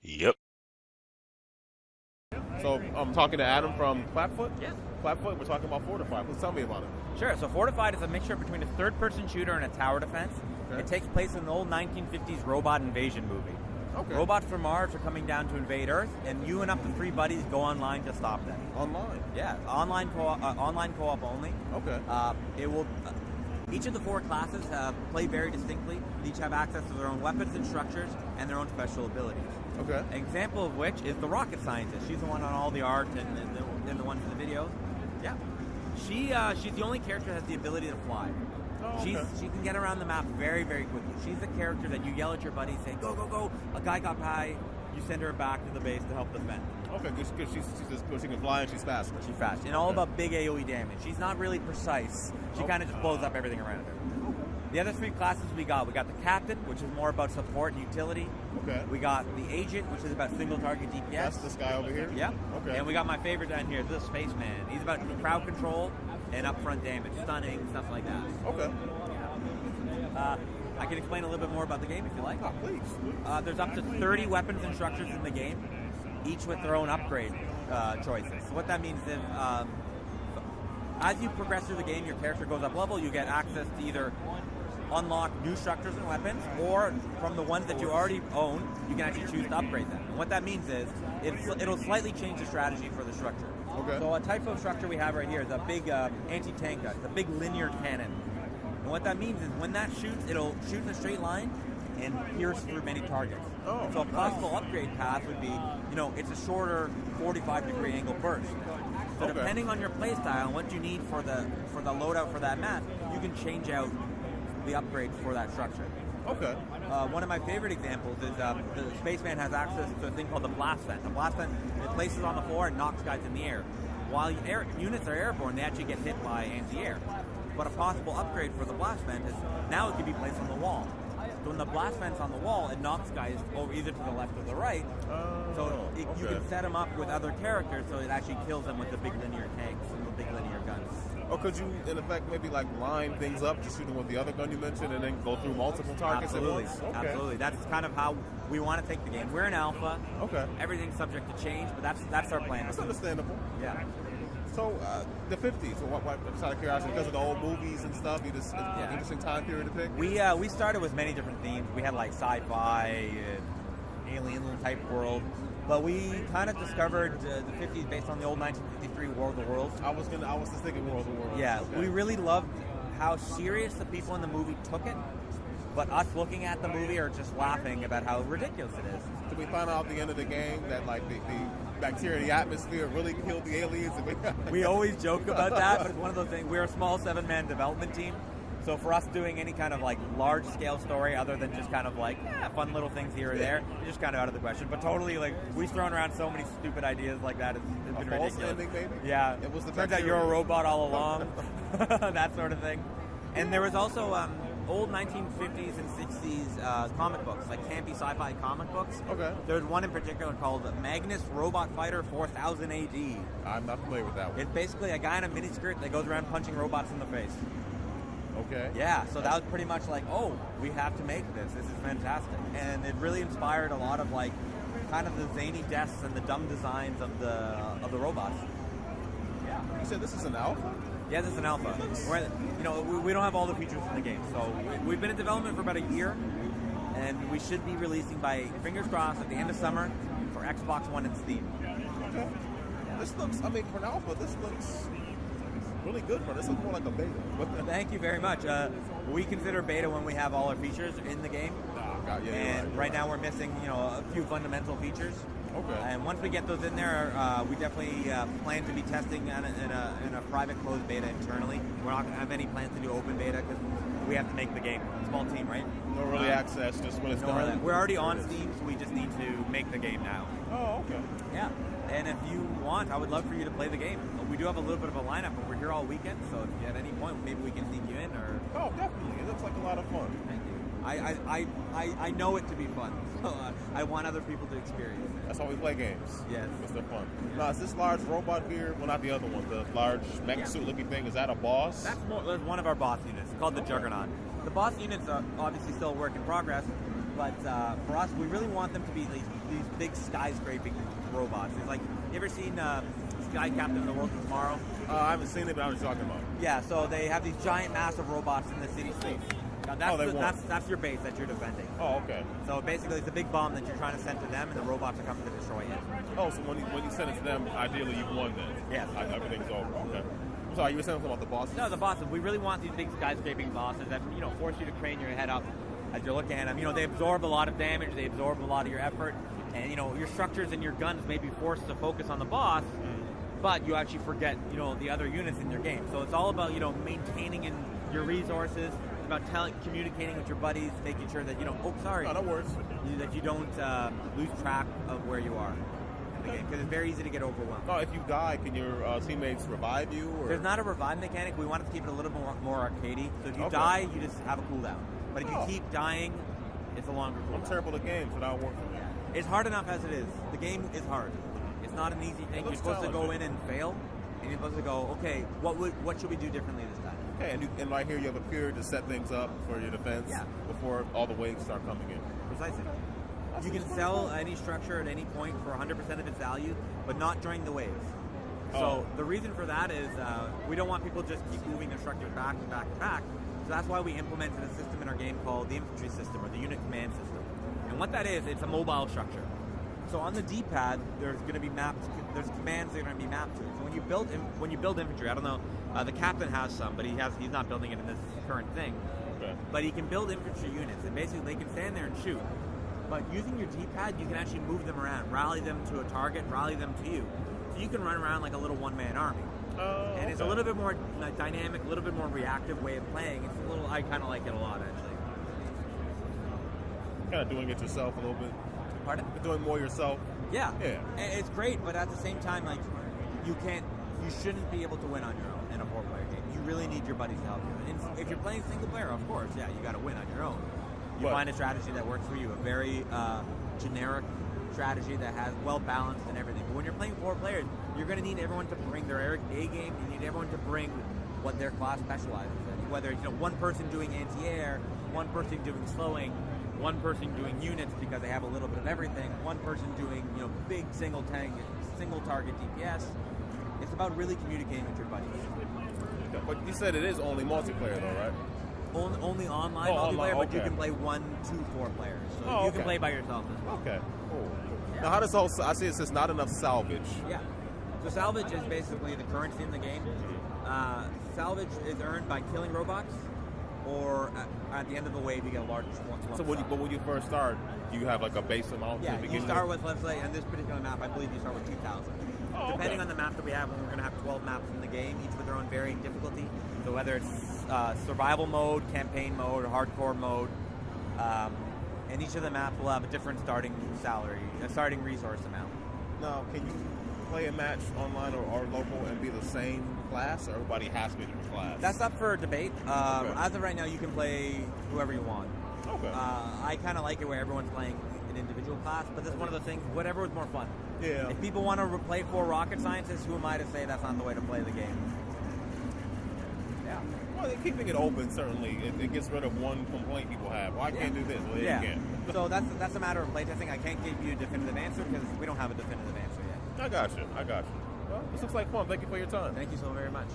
Yep. So I'm talking to Adam from Clapfoot. Yes. Clapfoot, we're talking about Fortified. Please tell me about it. Sure. So Fortified is a mixture between a third-person shooter and a tower defense. Okay. It takes place in the old 1950s robot invasion movie. Okay. Robots from Mars are coming down to invade Earth, and you and up to 3 buddies go online to stop them. Online? Yeah, online co-op only. Okay. It will. Each of the 4 classes play very distinctly. They each have access to their own weapons and structures and their own special abilities. Okay. An example of which is the rocket scientist. She's the one on all the art and the ones in the videos. Yeah. She's the only character that has the ability to fly. Oh, okay. She can get around the map very, very quickly. She's the character that you yell at your buddy, say, go, go, go. A guy got by. You send her back to the base to help defend. Okay, because she can fly and she's faster. She's fast. And all about big AoE damage. She's not really precise. She kind of just blows up everything around her. The other 3 classes we got the captain, which is more about support and utility. Okay. We got the agent, which is about single target DPS. That's this guy over here? Yeah. Okay. And we got my favorite down here, the spaceman. He's about crowd control and upfront damage, stunning, stuff like that. Okay. I can explain a little bit more about the game if you like. Oh, please. There's up to 30 weapons and structures in the game, each with their own upgrade choices. So what that means is, as you progress through the game, your character goes up level, you get access to either unlock new structures and weapons, or from the ones that you already own, you can actually choose to upgrade them. And what that means is, it'll slightly change the strategy for the structure. Okay. So a type of structure we have right here is a big anti-tank gun. It's a big linear cannon. And what that means is when that shoots, it'll shoot in a straight line and pierce through many targets. Oh, so a possible upgrade path would be, it's a shorter 45-degree angle burst. So Okay. depending on your playstyle and what you need for the loadout for that map, you can change out the upgrades for that structure. Okay. One of my favorite examples is the spaceman has access to a thing called the blast vent. The blast vent, it places on the floor and knocks guys in the air. While units are airborne, they actually get hit by anti-air. But a possible upgrade for the blast vent is now it can be placed on the wall. So when the blast vent's on the wall, it knocks guys over either to the left or the right. You can set them up with other characters, so it actually kills them with the big linear tanks and the big linear guns. Or could you, in effect, maybe line things up, just shoot them with the other gun you mentioned, and then go through multiple targets Absolutely. at once? Okay. Absolutely. That's kind of how we want to take the game. We're in alpha. Okay. Everything's subject to change, but that's our plan. That's understandable. Yeah. So, the 50s, so what, just out of curiosity, because of the old movies and stuff, it's an interesting time period to pick? We started with many different themes. We had like sci-fi, alien type world, but we kind of discovered the 50s based on the old 1953 War of the Worlds. I was just thinking War of the Worlds. Yeah, okay. we really loved how serious the people in the movie took it, but us looking at the movie are just laughing about how ridiculous it is. Did we find out at the end of the game that the bacteria in the atmosphere really killed the aliens? We always joke about that, but it's one of those things. We're a small 7-man development team, so for us doing any kind of large-scale story other than just kind of fun little things here or there, it's just kind of out of the question. But totally, we've thrown around so many stupid ideas like that. It's been ridiculous. False ending, maybe? Yeah. It was the Turns out bacteria. you're a robot all along. That sort of thing. And there was also old 1950s and 60s comic books, campy sci-fi comic books. Okay. There's one in particular called Magnus Robot Fighter 4000 AD. I'm not familiar with that one. It's basically a guy in a miniskirt that goes around punching robots in the face. Okay. Yeah, so that was pretty much we have to make this. This is fantastic. And it really inspired a lot of kind of the zany deaths and the dumb designs of the robots. Yeah. You said this is an alpha? Yeah, this is an alpha. We don't have all the features in the game. So we've been in development for about a year, and we should be releasing by, fingers crossed, at the end of summer for Xbox One and Steam. Okay. This looks, for an alpha, this looks really good for this. Looks more like a beta. Thank you very much. We consider beta when we have all our features in the game. Right now we're missing, a few fundamental features. Okay. And once we get those in there, we definitely plan to be testing in a private closed beta internally. We're not going to have any plans to do open beta because we have to make the game. Small team, right? No early access, just when it's done. We're already on Steam, so we just need to make the game now. Oh, okay. Yeah. And if you want, I would love for you to play the game. We do have a little bit of a lineup, but we're here all weekend, so if you at any point, maybe we can sneak you in or... Oh, definitely. It looks like a lot of fun. Thank you. I know it to be fun, so I want other people to experience it. That's why we play games. Yes. It's the fun. Yeah. Now, is this large robot here, well, not the other one, the large mech suit-looking thing, is that a boss? That's one of our boss units, called the Juggernaut. The boss units are obviously still a work in progress, But for us, we really want them to be these big skyscraping robots. It's like, you ever seen Sky Captain of the World of Tomorrow? I haven't seen it, but I was talking about. Yeah, so they have these giant, massive robots in the city streets. Now that's your base that you're defending. Oh, okay. So basically, it's a big bomb that you're trying to send to them, and the robots are coming to destroy it. Oh, so when you send it to them, ideally you've won then? Yes. Everything's over. Okay. I'm sorry, you were saying something about the bosses? No, the bosses. We really want these big skyscraping bosses that force you to crane your head up as you're looking at them. They absorb a lot of damage, they absorb a lot of your effort, and your structures and your guns may be forced to focus on the boss, but you actually forget the other units in your game. So it's all about maintaining your resources. It's about communicating with your buddies, making sure that No worries. that you don't lose track of where you are in the game, because it's very easy to get overwhelmed. Oh, if you die, can your teammates revive you? Or? There's not a revive mechanic. We wanted to keep it a little more arcadey. So if you Okay. die, you just have a cooldown. But if you keep dying, it's a longer cooldown. I'm terrible at games, so that won't work for me. It's hard enough as it is. The game is hard. It's not an easy thing. You're supposed to go in and fail, and you're supposed to go, okay, what should we do differently this time? Okay, and right here you have a period to set things up for your defense before all the waves start coming in. Precisely. You can sell any structure at any point for 100% of its value, but not during the waves. So the reason for that is we don't want people just keep moving their structures back and back and back. So that's why we implemented a system in our game called the infantry system, or the unit command system. And what that is, it's a mobile structure. So on the D-pad, there's going to be there's commands that are going to be mapped to it. So when you build infantry, I don't know, the captain has some, but he's not building it in this current thing. Okay. But he can build infantry units, and basically they can stand there and shoot. But using your D-pad, you can actually move them around, rally them to a target, rally them to you. So you can run around like a little one-man army. And it's a little bit more dynamic, a little bit more reactive way of playing. I kind of like it a lot, actually. Kind of doing it yourself a little bit. Pardon? Doing more yourself. Yeah. Yeah. It's great, but at the same time, like, you shouldn't be able to win on your own in a 4-player game. You really need your buddies to help you. And if you're playing single player, of course, you got to win on your own. You find a strategy that works for you, a very generic strategy that has well balanced and everything. But when you're playing 4 players, you're going to need everyone to bring their A game. You need everyone to bring what their class specializes in. Whether it's one person doing anti-air, one person doing slowing, one person doing units because they have a little bit of everything, one person doing big single target DPS. It's about really communicating with your buddies. But you said it is only multiplayer though, right? Only online multiplayer, online, but you can play 1, 2, 4 players. So you can play by yourself as well. Okay, cool. Yeah. Now how does I see it says not enough salvage. Yeah. So salvage is basically the currency in the game. Salvage is earned by killing robots, or at the end of the wave you get a large lump So when you first start, do you have like a base amount? Yeah, to begin you start with, let's say, on this particular map, I believe you start with 2,000. Depending on the map that we have, we're going to have 12 maps in the game, each with their own varying difficulty. So whether it's survival mode, campaign mode, or hardcore mode, and each of the maps will have a different starting resource amount. Now, can you play a match online or local and be the same class, or everybody has to be a different class? That's up for debate. As of right now, you can play whoever you want. Okay. I kind of like it where everyone's playing an individual class, but that's one of the things, whatever is more fun. Yeah. If people want to play 4 rocket scientists, who am I to say that's not the way to play the game? Yeah. Well, keeping it open, certainly, it gets rid of one complaint people have. Well, I can't do this. Well, Yeah. you can. So that's a matter of playtesting. I can't give you a definitive answer because we don't have a definitive answer yet. I got you. Well, this looks like fun. Thank you for your time. Thank you so very much.